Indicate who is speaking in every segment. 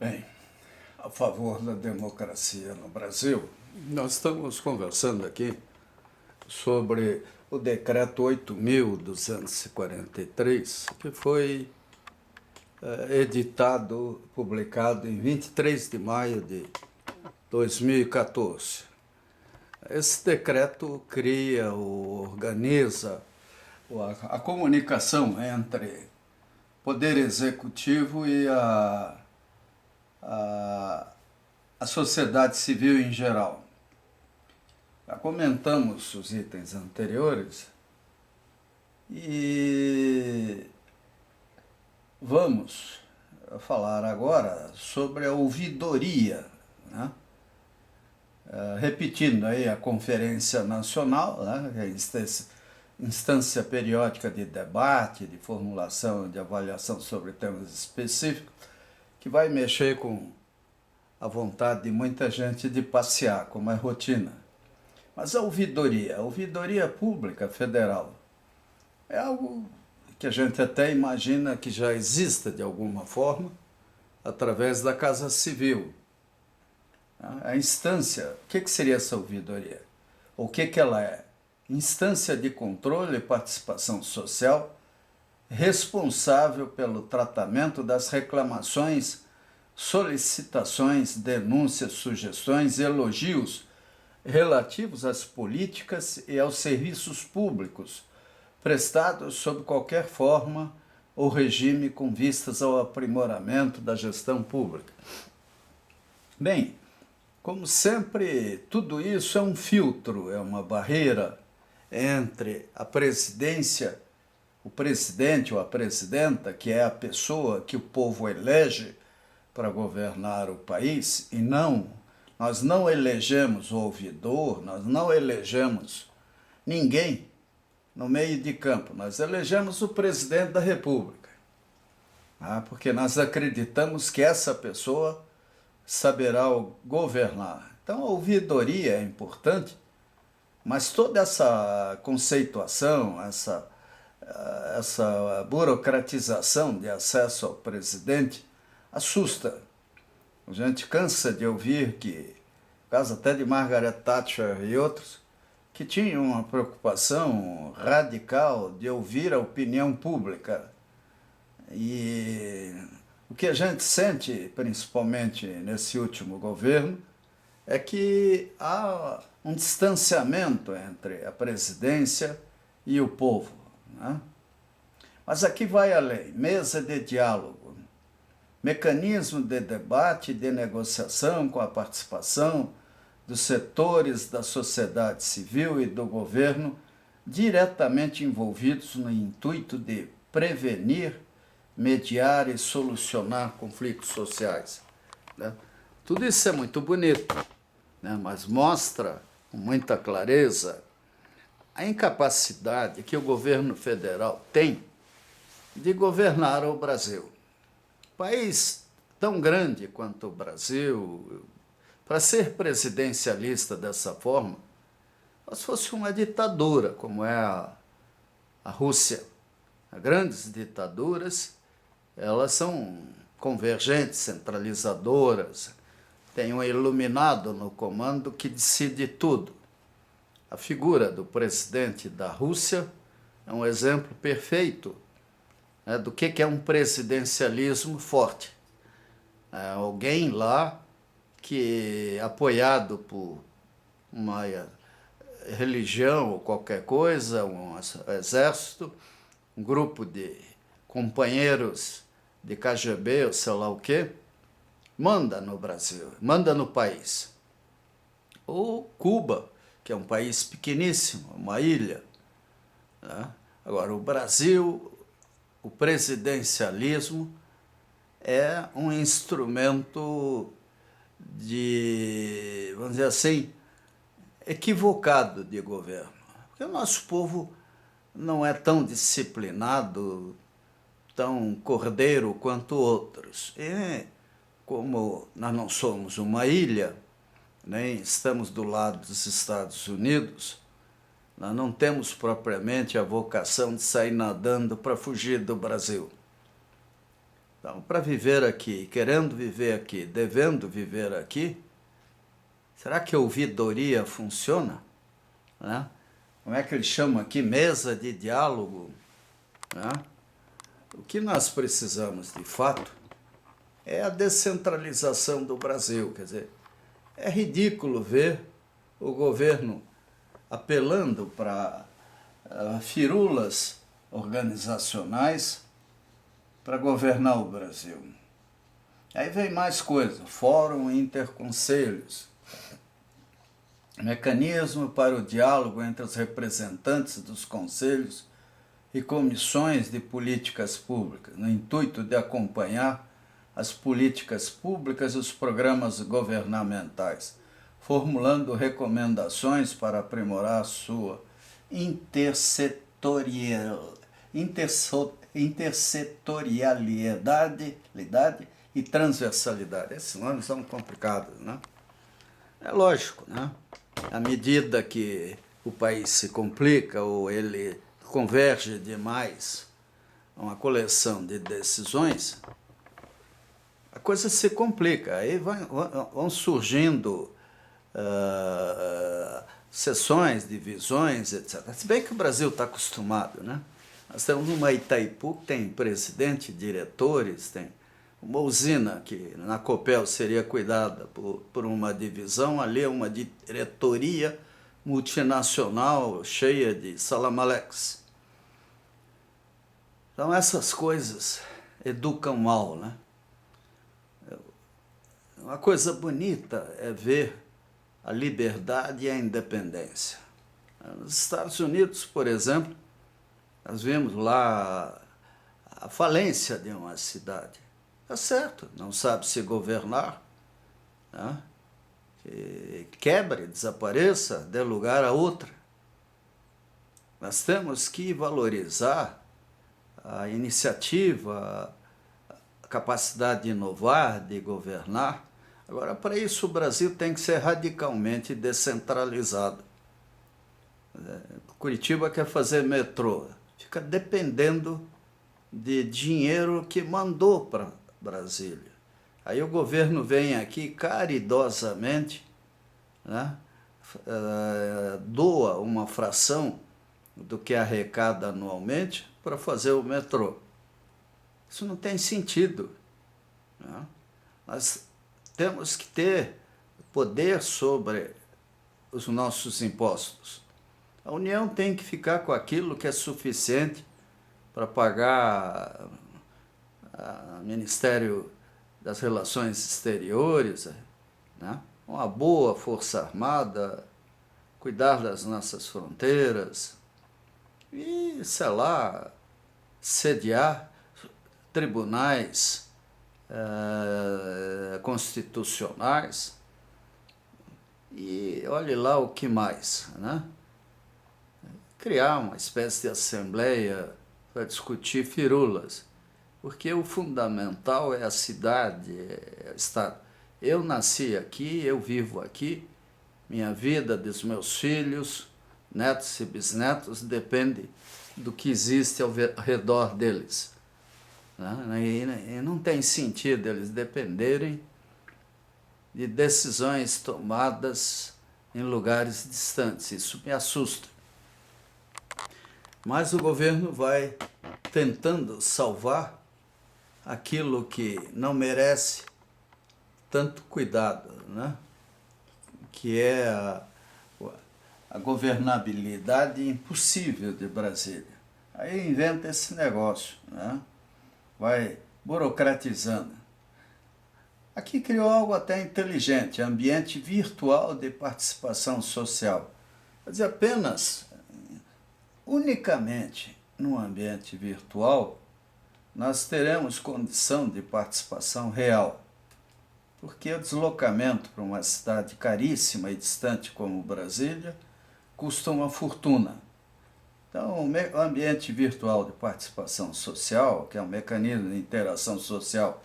Speaker 1: Bem, a favor da democracia no Brasil, nós estamos conversando aqui sobre o decreto 8.243, que foi editado, publicado em 23 de maio de 2014. Esse decreto cria ou organiza a comunicação entre Poder Executivo e a sociedade civil em geral. Já comentamos os itens anteriores e vamos falar agora sobre a ouvidoria, né? Repetindo aí a Conferência Nacional, né, que é a instância periódica de debate, de formulação, de avaliação sobre temas específicos, que vai mexer com a vontade de muita gente de passear, como é rotina. Mas a ouvidoria pública federal, é algo que a gente até imagina que já exista de alguma forma, através da Casa Civil. A instância, o que seria essa ouvidoria? O que ela é? Instância de controle e participação social responsável pelo tratamento das reclamações, solicitações, denúncias, sugestões e elogios relativos às políticas e aos serviços públicos prestados sob qualquer forma ou regime com vistas ao aprimoramento da gestão pública. Bem, como sempre, tudo isso é um filtro, é uma barreira entre a presidência, o presidente ou a presidenta, que é a pessoa que o povo elege para governar o país, e nós não elegemos o ouvidor, nós não elegemos ninguém no meio de campo, nós elegemos o presidente da República, porque nós acreditamos que essa pessoa saberá governar. Então a ouvidoria é importante, mas toda essa conceituação, essa burocratização de acesso ao presidente assusta. A gente cansa de ouvir que, no caso até de Margaret Thatcher e outros, que tinham uma preocupação radical de ouvir a opinião pública. E o que a gente sente, principalmente nesse último governo, é que há um distanciamento entre a presidência e o povo, né? Mas aqui vai além, mesa de diálogo, mecanismo de debate e de negociação com a participação dos setores da sociedade civil e do governo diretamente envolvidos no intuito de prevenir, mediar e solucionar conflitos sociais, né? Tudo isso é muito bonito, né? Mas mostra com muita clareza a incapacidade que o governo federal tem de governar o Brasil. País tão grande quanto o Brasil, para ser presidencialista dessa forma, se fosse uma ditadura, como é a Rússia. Grandes ditaduras, elas são convergentes, centralizadoras, tem um iluminado no comando que decide tudo. A figura do presidente da Rússia é um exemplo perfeito, né, do que é um presidencialismo forte. É alguém lá que, apoiado por uma religião ou qualquer coisa, um exército, um grupo de companheiros de KGB ou sei lá o quê, manda no Brasil, manda no país. Ou Cuba, que é um país pequeníssimo, uma ilha, né? Agora, o Brasil, o presidencialismo é um instrumento de, vamos dizer assim, equivocado de governo. Porque o nosso povo não é tão disciplinado, tão cordeiro quanto outros. E como nós não somos uma ilha, nem estamos do lado dos Estados Unidos, nós não temos propriamente a vocação de sair nadando para fugir do Brasil. Então, para viver aqui, querendo viver aqui, devendo viver aqui, será que a ouvidoria funciona? Né? Como é que eles chamam aqui? Mesa de diálogo. Né? O que nós precisamos, de fato, é a descentralização do Brasil. Quer dizer, é ridículo ver o governo apelando para firulas organizacionais para governar o Brasil. Aí vem mais coisa, fórum interconselhos, mecanismo para o diálogo entre os representantes dos conselhos e comissões de políticas públicas, no intuito de acompanhar as políticas públicas e os programas governamentais, formulando recomendações para aprimorar sua intersetorialidade e transversalidade. Esses nomes são complicados, né? É lógico, né? À medida que o país se complica ou ele converge demais a uma coleção de decisões, a coisa se complica. Aí vão surgindo sessões, divisões, etc. Se bem que o Brasil está acostumado, né? Nós temos uma Itaipu que tem presidente, diretores, tem uma usina que na Copel seria cuidada por uma divisão, ali é uma diretoria multinacional cheia de salamaleques. Então essas coisas educam mal, né? Uma coisa bonita é ver a liberdade e a independência. Nos Estados Unidos, por exemplo, nós vimos lá a falência de uma cidade. Tá certo, não sabe se governar, né? Que quebre, desapareça, dê lugar a outra. Nós temos que valorizar a iniciativa, a capacidade de inovar, de governar. Agora, para isso, o Brasil tem que ser radicalmente descentralizado. Curitiba quer fazer metrô, fica dependendo de dinheiro que mandou para Brasília. Aí o governo vem aqui caridosamente, né, doa uma fração do que arrecada anualmente para fazer o metrô. Isso não tem sentido, né? Nós temos que ter poder sobre os nossos impostos. A União tem que ficar com aquilo que é suficiente para pagar o Ministério das Relações Exteriores, né? Uma boa força armada, cuidar das nossas fronteiras e, sei lá, sediar tribunais constitucionais e olhe lá o que mais, né? Criar uma espécie de assembleia para discutir firulas, porque o fundamental é a cidade, é o Estado. Eu nasci aqui, eu vivo aqui, minha vida, dos meus filhos, netos e bisnetos, depende do que existe ao redor deles. E não tem sentido eles dependerem de decisões tomadas em lugares distantes. Isso me assusta. Mas o governo vai tentando salvar aquilo que não merece tanto cuidado, né? Que é a governabilidade impossível de Brasília. Aí inventa esse negócio, né? Vai burocratizando. Aqui criou algo até inteligente, ambiente virtual de participação social. Quer dizer, unicamente num ambiente virtual, nós teremos condição de participação real. Porque o deslocamento para uma cidade caríssima e distante como Brasília custa uma fortuna. Então, o ambiente virtual de participação social, que é um mecanismo de interação social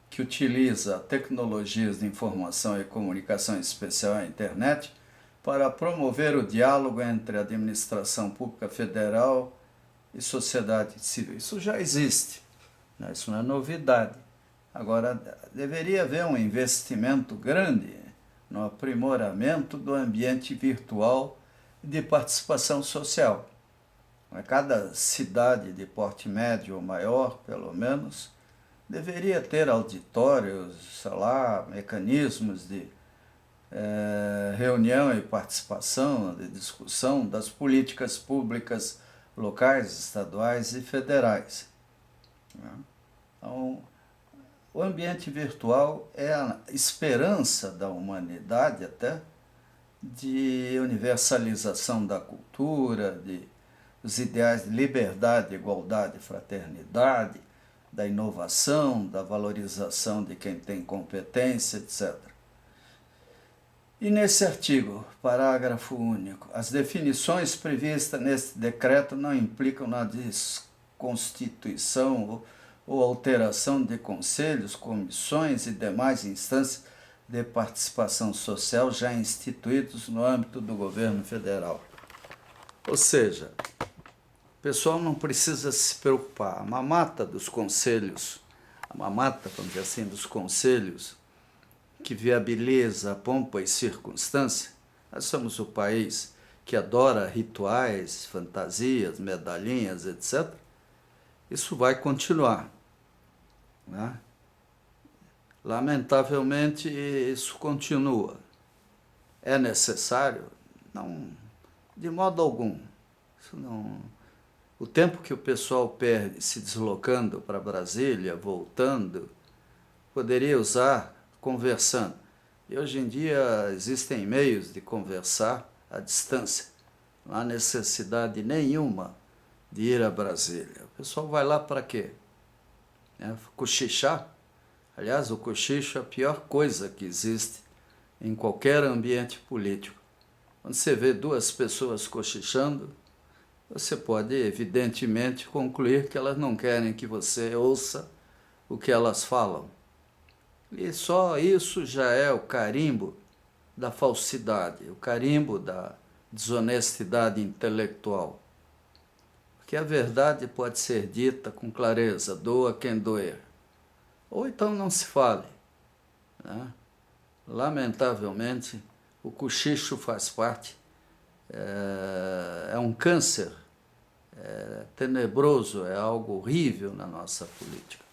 Speaker 1: que utiliza tecnologias de informação e comunicação, em especial a internet, para promover o diálogo entre a administração pública federal e sociedade civil. Isso já existe, né? Isso não é novidade. Agora, deveria haver um investimento grande no aprimoramento do ambiente virtual de participação social. Cada cidade de porte médio ou maior, pelo menos, deveria ter auditórios, sei lá, mecanismos de reunião e participação, de discussão das políticas públicas locais, estaduais e federais. Então, o ambiente virtual é a esperança da humanidade até de universalização da cultura, dos ideais de liberdade, igualdade, fraternidade, da inovação, da valorização de quem tem competência, etc. E nesse artigo, parágrafo único, as definições previstas neste decreto não implicam na desconstituição ou alteração de conselhos, comissões e demais instâncias de participação social já instituídos no âmbito do governo federal. Ou seja, o pessoal não precisa se preocupar. A mamata dos conselhos, vamos dizer assim, dos conselhos que viabiliza a pompa e circunstância, nós somos o país que adora rituais, fantasias, medalhinhas, etc. Isso vai continuar, né? Lamentavelmente, isso continua. É necessário? Não, de modo algum. Isso não. O tempo que o pessoal perde se deslocando para Brasília, voltando, poderia usar conversando. E hoje em dia existem meios de conversar à distância. Não há necessidade nenhuma de ir a Brasília. O pessoal vai lá para quê? Cochichar? Aliás, o cochicho é a pior coisa que existe em qualquer ambiente político. Quando você vê duas pessoas cochichando, você pode, evidentemente, concluir que elas não querem que você ouça o que elas falam. E só isso já é o carimbo da falsidade, o carimbo da desonestidade intelectual. Porque a verdade pode ser dita com clareza, doa quem doer. Ou então não se fale, né? Lamentavelmente, o cochicho faz parte, é um câncer, é tenebroso, é algo horrível na nossa política.